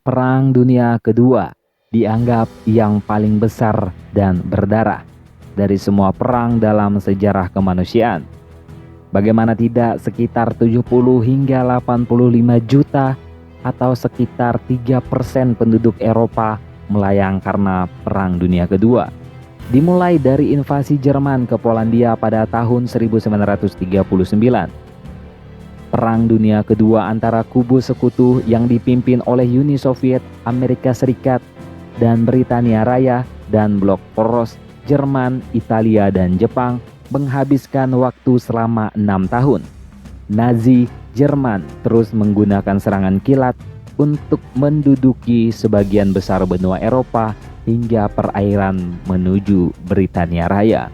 Perang Dunia Kedua dianggap yang paling besar dan berdarah dari semua perang dalam sejarah kemanusiaan. Bagaimana tidak, sekitar 70 hingga 85 juta atau sekitar 3% penduduk Eropa melayang karena Perang Dunia Kedua. Dimulai dari invasi Jerman ke Polandia pada tahun 1939. Perang Dunia Kedua antara kubu sekutu yang dipimpin oleh Uni Soviet, Amerika Serikat, dan Britania Raya, dan blok poros Jerman, Italia, dan Jepang menghabiskan waktu selama 6 tahun. Nazi Jerman terus menggunakan serangan kilat untuk menduduki sebagian besar benua Eropa hingga perairan menuju Britania Raya.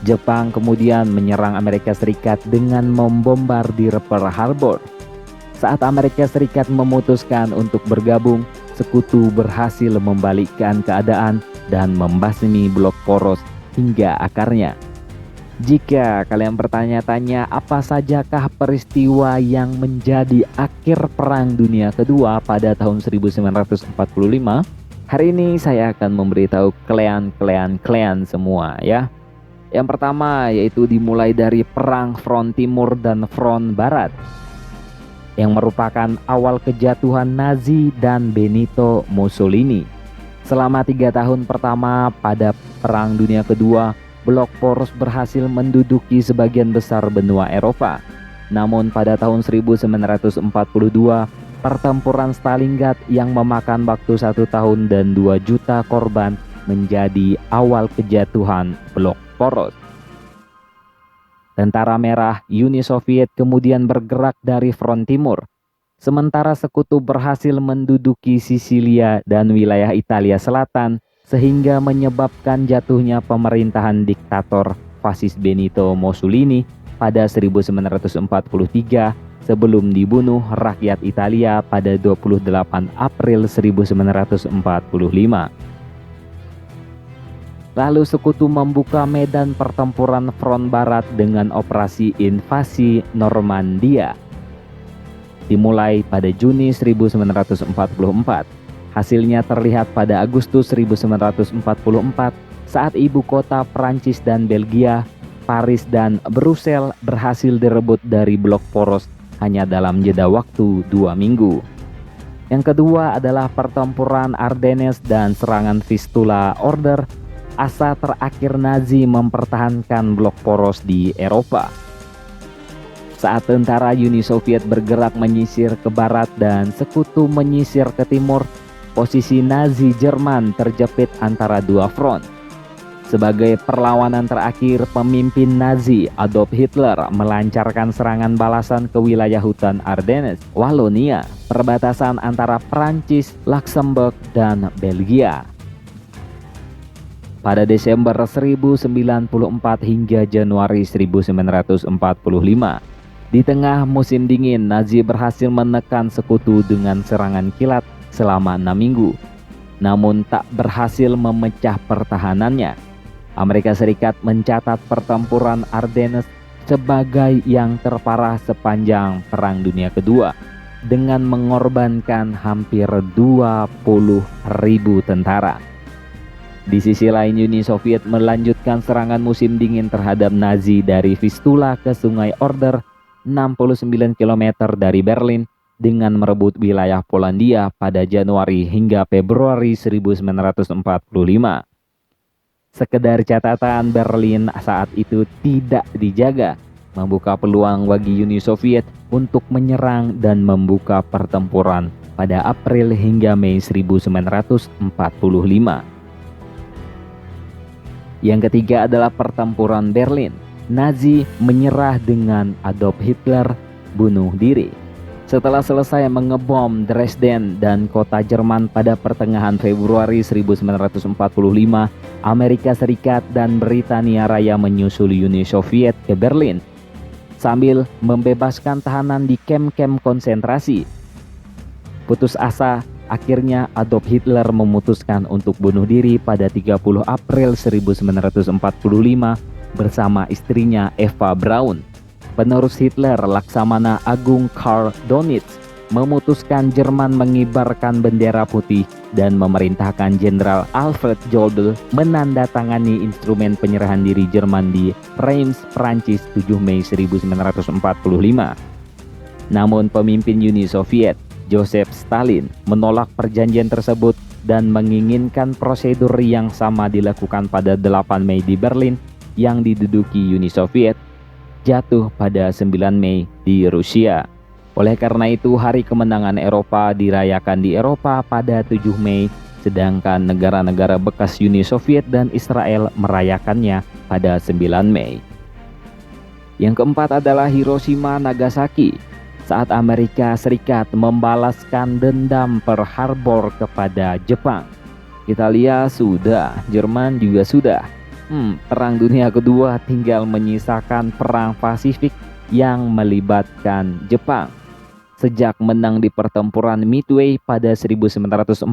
Jepang kemudian menyerang Amerika Serikat dengan membombardir Pearl Harbor. Saat Amerika Serikat memutuskan untuk bergabung, sekutu berhasil membalikkan keadaan dan membasmi blok poros hingga akarnya. Jika kalian bertanya-tanya apa sajakah peristiwa yang menjadi akhir Perang Dunia Kedua pada tahun 1945, hari ini saya akan memberitahu kalian semua ya. Yang pertama yaitu dimulai dari Perang Front Timur dan Front Barat, yang merupakan awal kejatuhan Nazi dan Benito Mussolini. Selama 3 tahun pertama pada Perang Dunia Kedua, blok poros berhasil menduduki sebagian besar benua Eropa. Namun pada tahun 1942, pertempuran Stalingrad yang memakan waktu 1 tahun dan 2 juta korban menjadi awal kejatuhan blok poros. Tentara Merah Uni Soviet kemudian bergerak dari front timur, sementara sekutu berhasil menduduki Sisilia dan wilayah Italia Selatan sehingga menyebabkan jatuhnya pemerintahan diktator fasis Benito Mussolini pada 1943 sebelum dibunuh rakyat Italia pada 28 April 1945. Lalu sekutu membuka medan pertempuran front barat dengan operasi invasi Normandia. Dimulai pada Juni 1944. Hasilnya terlihat pada Agustus 1944 saat ibu kota Prancis dan Belgia, Paris dan Brussel berhasil direbut dari blok poros hanya dalam jeda waktu 2 minggu. Yang kedua adalah pertempuran Ardennes dan serangan Vistula Order, asa terakhir Nazi mempertahankan blok poros di Eropa. Saat tentara Uni Soviet bergerak menyisir ke barat dan sekutu menyisir ke timur, posisi Nazi Jerman terjepit antara 2 front. Sebagai perlawanan terakhir, pemimpin Nazi Adolf Hitler melancarkan serangan balasan ke wilayah hutan Ardennes, Wallonia, perbatasan antara Prancis, Luxembourg, dan Belgia. Pada Desember 1094 hingga Januari 1945, di tengah musim dingin, Nazi berhasil menekan sekutu dengan serangan kilat selama 6 minggu, namun tak berhasil memecah pertahanannya. Amerika Serikat mencatat pertempuran Ardennes sebagai yang terparah sepanjang Perang Dunia Kedua, dengan mengorbankan hampir 20.000 tentara. Di sisi lain, Uni Soviet melanjutkan serangan musim dingin terhadap Nazi dari Vistula ke Sungai Oder, 69 km dari Berlin, dengan merebut wilayah Polandia pada Januari hingga Februari 1945. Sekedar catatan, Berlin saat itu tidak dijaga, membuka peluang bagi Uni Soviet untuk menyerang dan membuka pertempuran pada April hingga Mei 1945. Yang ketiga adalah pertempuran Berlin. Nazi menyerah dengan Adolf Hitler bunuh diri. Setelah selesai mengebom Dresden dan kota Jerman pada pertengahan Februari 1945, Amerika Serikat dan Britania Raya menyusul Uni Soviet ke Berlin sambil membebaskan tahanan di kamp-kamp konsentrasi. Putus asa, akhirnya Adolf Hitler memutuskan untuk bunuh diri pada 30 April 1945 bersama istrinya Eva Braun. Penerus Hitler, Laksamana Agung Karl Donitz, memutuskan Jerman mengibarkan bendera putih dan memerintahkan Jenderal Alfred Jodl menandatangani instrumen penyerahan diri Jerman di Reims, Prancis 7 Mei 1945. Namun pemimpin Uni Soviet, Joseph Stalin, menolak perjanjian tersebut dan menginginkan prosedur yang sama dilakukan pada 8 Mei di Berlin yang diduduki Uni Soviet jatuh pada 9 Mei di Rusia. Oleh karena itu, Hari Kemenangan Eropa dirayakan di Eropa pada 7 Mei, sedangkan negara-negara bekas Uni Soviet dan Israel merayakannya pada 9 Mei. Yang keempat adalah Hiroshima Nagasaki. Saat Amerika Serikat membalaskan dendam Pearl Harbor kepada Jepang. Italia sudah, Jerman juga sudah. Perang Dunia Kedua tinggal menyisakan Perang Pasifik yang melibatkan Jepang. Sejak menang di pertempuran Midway pada 1942,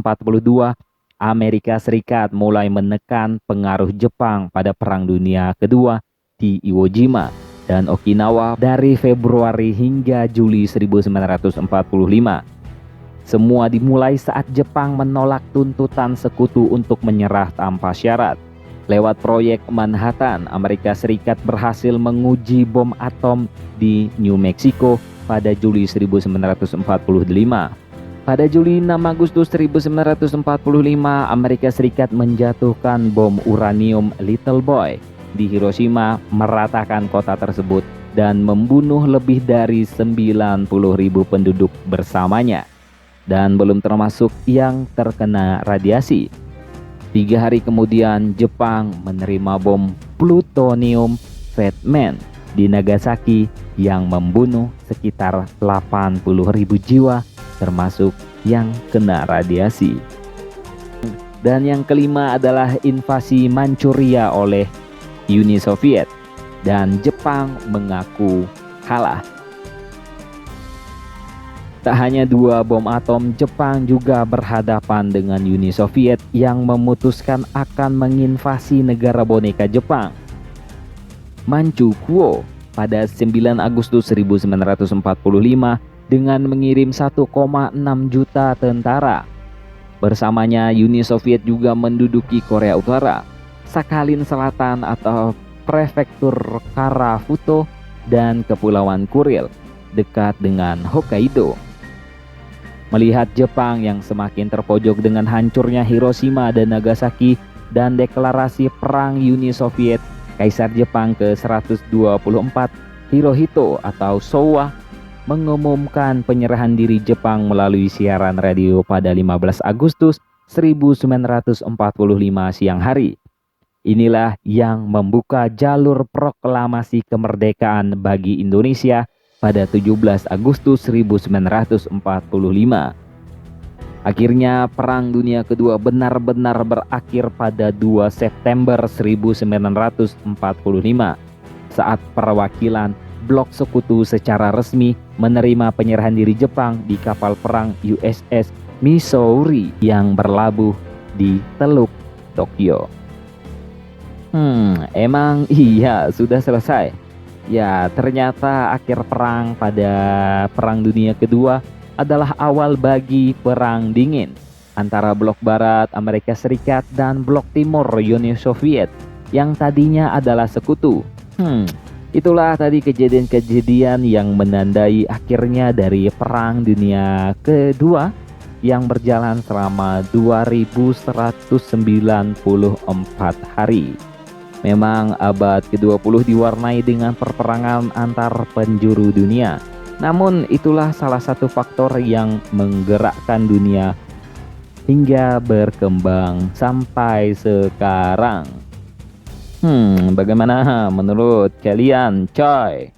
Amerika Serikat mulai menekan pengaruh Jepang pada Perang Dunia Kedua di Iwo Jima dan Okinawa dari Februari hingga Juli 1945. Semua dimulai saat Jepang menolak tuntutan sekutu untuk menyerah tanpa syarat. Lewat proyek Manhattan, Amerika Serikat berhasil menguji bom atom di New Mexico pada Juli 1945. Pada Juli 6 Agustus 1945, Amerika Serikat menjatuhkan bom uranium Little Boy di Hiroshima, meratakan kota tersebut dan membunuh lebih dari 90.000 penduduk bersamanya, dan belum termasuk yang terkena radiasi. 3 hari kemudian, Jepang menerima bom plutonium Fat Man di Nagasaki yang membunuh sekitar 80.000 jiwa, termasuk yang kena radiasi. Dan yang kelima adalah invasi Manchuria oleh Uni Soviet, dan Jepang mengaku kalah. Tak hanya 2 bom atom, Jepang juga berhadapan dengan Uni Soviet yang memutuskan akan menginvasi negara boneka Jepang, Manchukuo, pada 9 Agustus 1945 dengan mengirim 1,6 juta tentara. Bersamanya, Uni Soviet juga menduduki Korea Utara, Sakhalin Selatan atau prefektur Karafuto, dan Kepulauan Kuril dekat dengan Hokkaido. Melihat Jepang yang semakin terpojok dengan hancurnya Hiroshima dan Nagasaki dan deklarasi perang Uni Soviet, Kaisar Jepang ke-124 Hirohito atau Showa mengumumkan penyerahan diri Jepang melalui siaran radio pada 15 Agustus 1945 siang hari. Inilah yang membuka jalur proklamasi kemerdekaan bagi Indonesia pada 17 Agustus 1945. Akhirnya Perang Dunia Kedua benar-benar berakhir pada 2 September 1945 saat perwakilan blok sekutu secara resmi menerima penyerahan diri Jepang di kapal perang USS Missouri yang berlabuh di Teluk Tokyo. Emang iya sudah selesai? Ya, ternyata akhir perang pada Perang Dunia Kedua adalah awal bagi Perang Dingin antara blok Barat Amerika Serikat dan blok Timur Uni Soviet yang tadinya adalah sekutu. Itulah tadi kejadian-kejadian yang menandai akhirnya dari Perang Dunia Kedua yang berjalan selama 2194 hari. Memang abad ke-20 diwarnai dengan perperangan antar penjuru dunia. Namun itulah salah satu faktor yang menggerakkan dunia hingga berkembang sampai sekarang. Bagaimana menurut kalian, coy?